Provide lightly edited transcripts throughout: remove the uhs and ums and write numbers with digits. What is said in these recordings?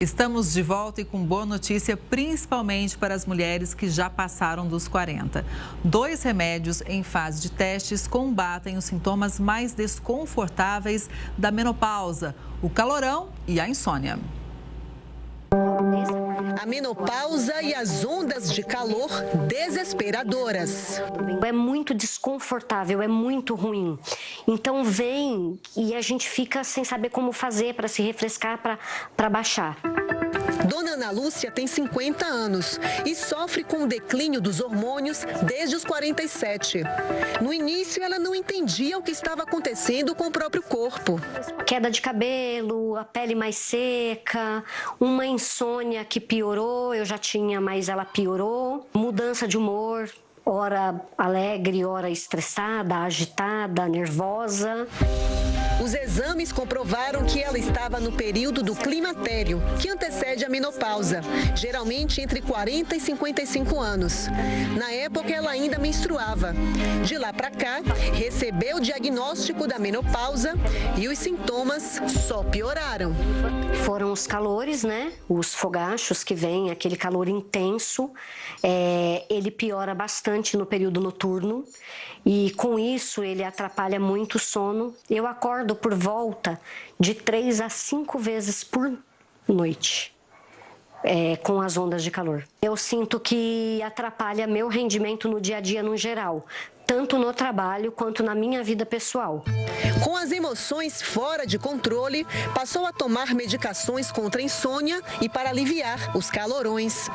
Estamos de volta e com boa notícia, principalmente para as mulheres que já passaram dos 40. 2 remédios em fase de testes combatem os sintomas mais desconfortáveis da menopausa, o calorão e a insônia. A menopausa e as ondas de calor desesperadoras. É muito desconfortável, é muito ruim. Então vem e a gente fica sem saber como fazer para se refrescar, para baixar. Dona Ana Lúcia tem 50 anos e sofre com o declínio dos hormônios desde os 47. No início, ela não entendia o que estava acontecendo com o próprio corpo. Queda de cabelo, a pele mais seca, uma insônia que piorou, eu já tinha, mas ela piorou. Mudança de humor, ora alegre, ora estressada, agitada, nervosa. Os exames comprovaram que ela estava no período do climatério, que antecede a menopausa, geralmente entre 40 e 55 anos. Na época, ela ainda menstruava. De lá para cá, recebeu o diagnóstico da menopausa e os sintomas só pioraram. Foram os calores, né? Os fogachos que vêm, aquele calor intenso. Ele piora bastante no período noturno e, com isso, ele atrapalha muito o sono. Eu acordo por volta de 3 a 5 vezes por noite, com as ondas de calor. Eu sinto que atrapalha meu rendimento no dia a dia no geral, tanto no trabalho quanto na minha vida pessoal. Com as emoções fora de controle, passou a tomar medicações contra a insônia e para aliviar os calorões.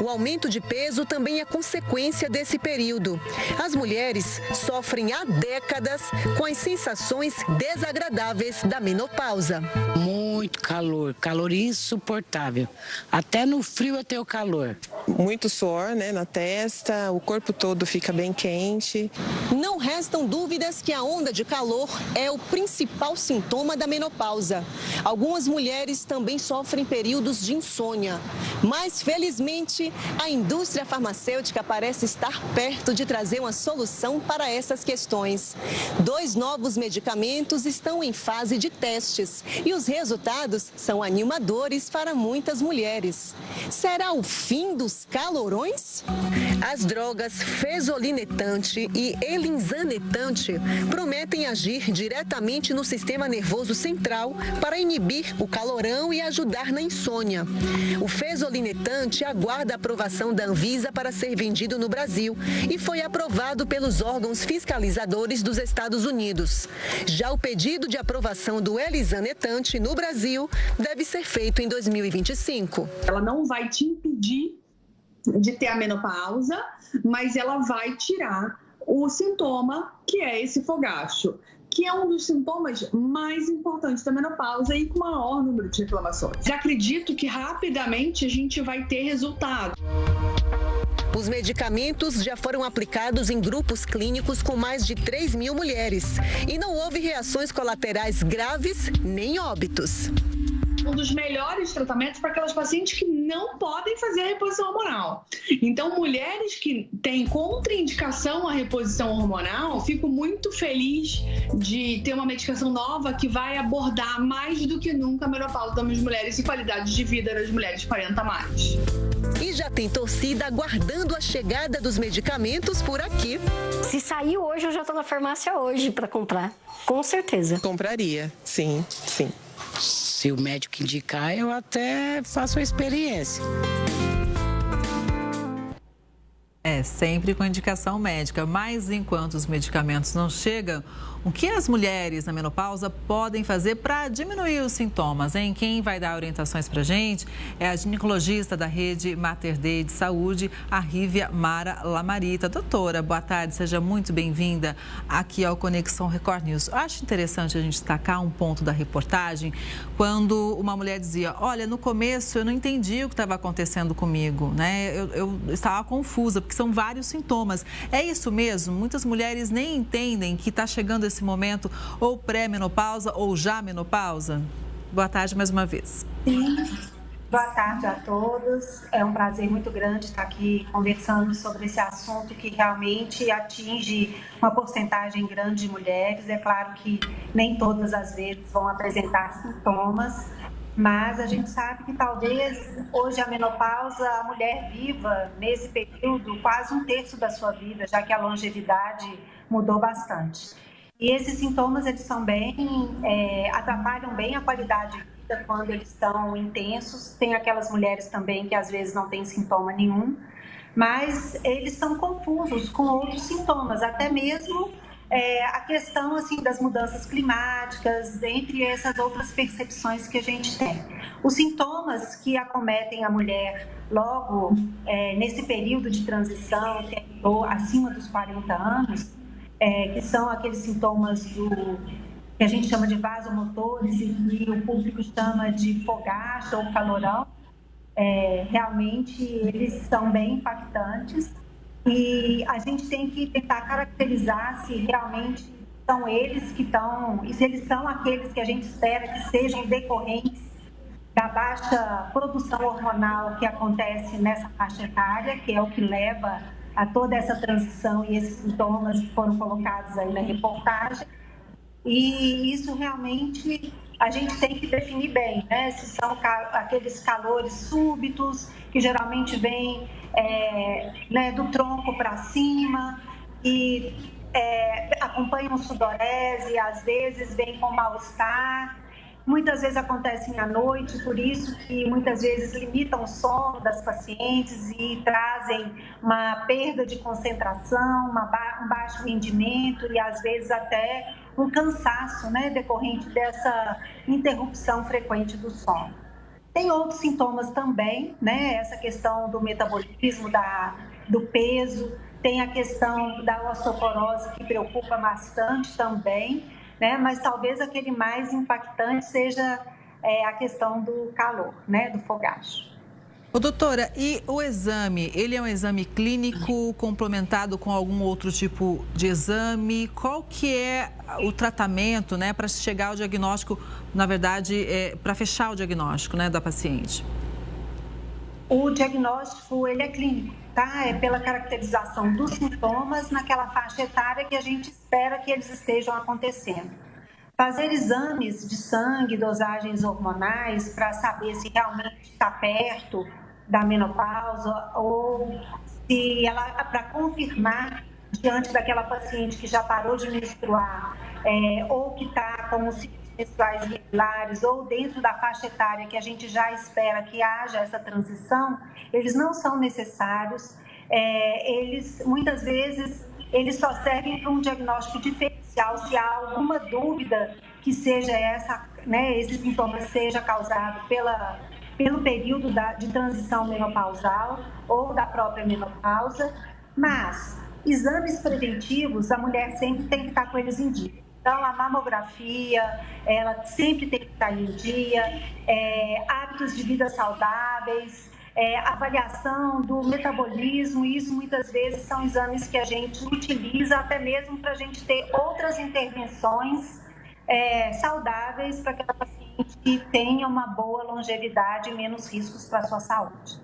O aumento de peso também é consequência desse período. As mulheres sofrem há décadas com as sensações desagradáveis da menopausa. Muito calor, calor insuportável. Até no frio eu tenho calor. Muito suor, né, na testa, o corpo todo fica bem quente. Não restam dúvidas que a onda de calor é o principal sintoma da menopausa. Algumas mulheres também sofrem períodos de insônia. Mas, felizmente, a indústria farmacêutica parece estar perto de trazer uma solução para essas questões. 2 novos medicamentos estão em fase de testes e os resultados são animadores para muitas mulheres. Será o fim dos calorões? As drogas fesolinetante e elinzanetant prometem agir diretamente no sistema nervoso central para inibir o calorão e ajudar na insônia. O fesolinetante aguarda a aprovação da Anvisa para ser vendido no Brasil e foi aprovado pelos órgãos fiscalizadores dos Estados Unidos. Já o pedido de aprovação do elinzanetant no Brasil deve ser feito em 2025. Ela não vai te impedir de ter a menopausa, mas ela vai tirar o sintoma, que é esse fogacho, que é um dos sintomas mais importantes da menopausa e com maior número de reclamações. Acredito que rapidamente a gente vai ter resultado. Os medicamentos já foram aplicados em grupos clínicos com mais de 3.000 mulheres e não houve reações colaterais graves nem óbitos. Um dos melhores tratamentos para aquelas pacientes que não podem fazer a reposição hormonal. Então, mulheres que têm contraindicação à reposição hormonal, fico muito feliz de ter uma medicação nova que vai abordar mais do que nunca a menopausa das mulheres e qualidade de vida das mulheres 40 a mais. E já tem torcida aguardando a chegada dos medicamentos por aqui. Se sair hoje, eu já estou na farmácia hoje para comprar, com certeza. Compraria, sim, sim. Se o médico indicar, eu até faço a experiência. Sempre com indicação médica, mas enquanto os medicamentos não chegam, o que as mulheres na menopausa podem fazer para diminuir os sintomas, hein? Quem vai dar orientações para a gente é a ginecologista da Rede Mater Dei de Saúde, a Rívia Mara Lamarita. Doutora, boa tarde, seja muito bem-vinda aqui ao Conexão Record News. Eu acho interessante a gente destacar um ponto da reportagem, quando uma mulher dizia, olha, no começo eu não entendi o que estava acontecendo comigo, né? Eu estava confusa, porque são vários sintomas. É isso mesmo? Muitas mulheres nem entendem que está chegando esse momento ou pré-menopausa ou já menopausa? Boa tarde mais uma vez. Sim, boa tarde a todos. É um prazer muito grande estar aqui conversando sobre esse assunto que realmente atinge uma porcentagem grande de mulheres. É claro que nem todas as vezes vão apresentar sintomas, Mas a gente sabe que talvez hoje a menopausa, a mulher viva nesse período quase 1/3 da sua vida, já que a longevidade mudou bastante. E esses sintomas, eles são atrapalham bem a qualidade de vida quando eles estão intensos. Tem aquelas mulheres também que às vezes não têm sintoma nenhum, mas eles são confusos com outros sintomas, até mesmo a questão assim das mudanças climáticas, entre essas outras percepções que a gente tem. Os sintomas que acometem a mulher logo nesse período de transição, que é acima dos 40 anos, que são aqueles sintomas que a gente chama de vasomotores e que o público chama de fogacho ou calorão, realmente eles são bem impactantes e a gente tem que tentar caracterizar se realmente são eles que estão, e se eles são aqueles que a gente espera que sejam decorrentes da baixa produção hormonal que acontece nessa faixa etária, que é o que leva a toda essa transição e esses sintomas que foram colocados aí na reportagem. E isso realmente a gente tem que definir bem, né? Se são aqueles calores súbitos, que geralmente vêm do tronco para cima, e acompanham sudorese, às vezes vem com mal-estar. Muitas vezes acontecem à noite, por isso que muitas vezes limitam o sono das pacientes e trazem uma perda de concentração, um baixo rendimento e às vezes até um cansaço, né, decorrente dessa interrupção frequente do sono. Tem outros sintomas também, né, essa questão do metabolismo, do peso, tem a questão da osteoporose que preocupa bastante também, né? Mas talvez aquele mais impactante seja a questão do calor, né? Do fogacho. Ô, doutora, e o exame, ele é um exame clínico complementado com algum outro tipo de exame? Qual que é o tratamento, né, para chegar ao diagnóstico, na verdade, para fechar o diagnóstico, né, da paciente? O diagnóstico, ele é clínico, tá? É pela caracterização dos sintomas naquela faixa etária que a gente espera que eles estejam acontecendo. Fazer exames de sangue, dosagens hormonais, para saber se realmente está perto da menopausa ou se ela, para confirmar diante daquela paciente que já parou de menstruar ou que está com os ciclos menstruais regulares ou dentro da faixa etária que a gente já espera que haja essa transição, eles não são necessários. Eles, muitas vezes, eles só servem para um diagnóstico diferencial, se há alguma dúvida que seja esse sintoma seja causado pelo período de transição menopausal ou da própria menopausa, mas exames preventivos, a mulher sempre tem que estar com eles em dia. Então, a mamografia, ela sempre tem que estar em dia, hábitos de vida saudáveis, avaliação do metabolismo, isso muitas vezes são exames que a gente utiliza até mesmo para a gente ter outras intervenções saudáveis para que a paciente tenha uma boa longevidade e menos riscos para a sua saúde.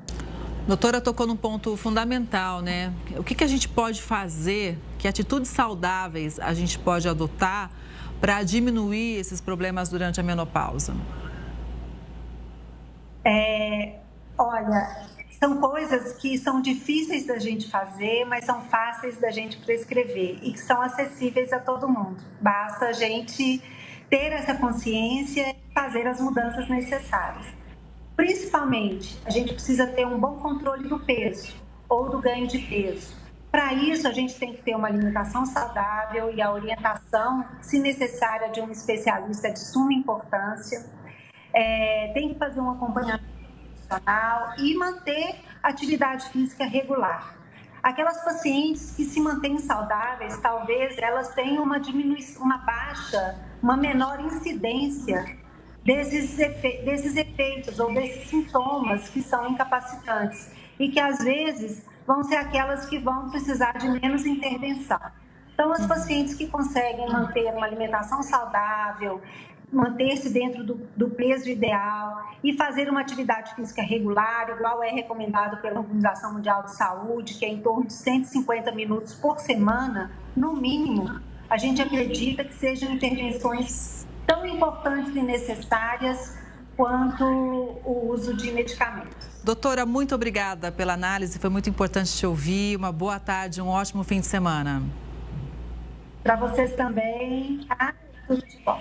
Doutora, tocou num ponto fundamental, né? O que a gente pode fazer, que atitudes saudáveis a gente pode adotar para diminuir esses problemas durante a menopausa? Olha, são coisas que são difíceis da gente fazer, mas são fáceis da gente prescrever e que são acessíveis a todo mundo. Basta a gente ter essa consciência e fazer as mudanças necessárias. Principalmente, a gente precisa ter um bom controle do peso ou do ganho de peso. Para isso, a gente tem que ter uma alimentação saudável e a orientação, se necessária, de um especialista de suma importância. Tem que fazer um acompanhamento nutricional e manter atividade física regular. Aquelas pacientes que se mantêm saudáveis, talvez elas tenham uma menor incidência desses efeitos ou desses sintomas que são incapacitantes e que às vezes vão ser aquelas que vão precisar de menos intervenção. Então, as pacientes que conseguem manter uma alimentação saudável, manter-se dentro do peso ideal e fazer uma atividade física regular, igual é recomendado pela Organização Mundial de Saúde, que é em torno de 150 minutos por semana, no mínimo, a gente acredita que sejam intervenções tão importantes e necessárias quanto o uso de medicamentos. Doutora, muito obrigada pela análise, foi muito importante te ouvir. Uma boa tarde, um ótimo fim de semana. Para vocês também, tá? Tudo de bom.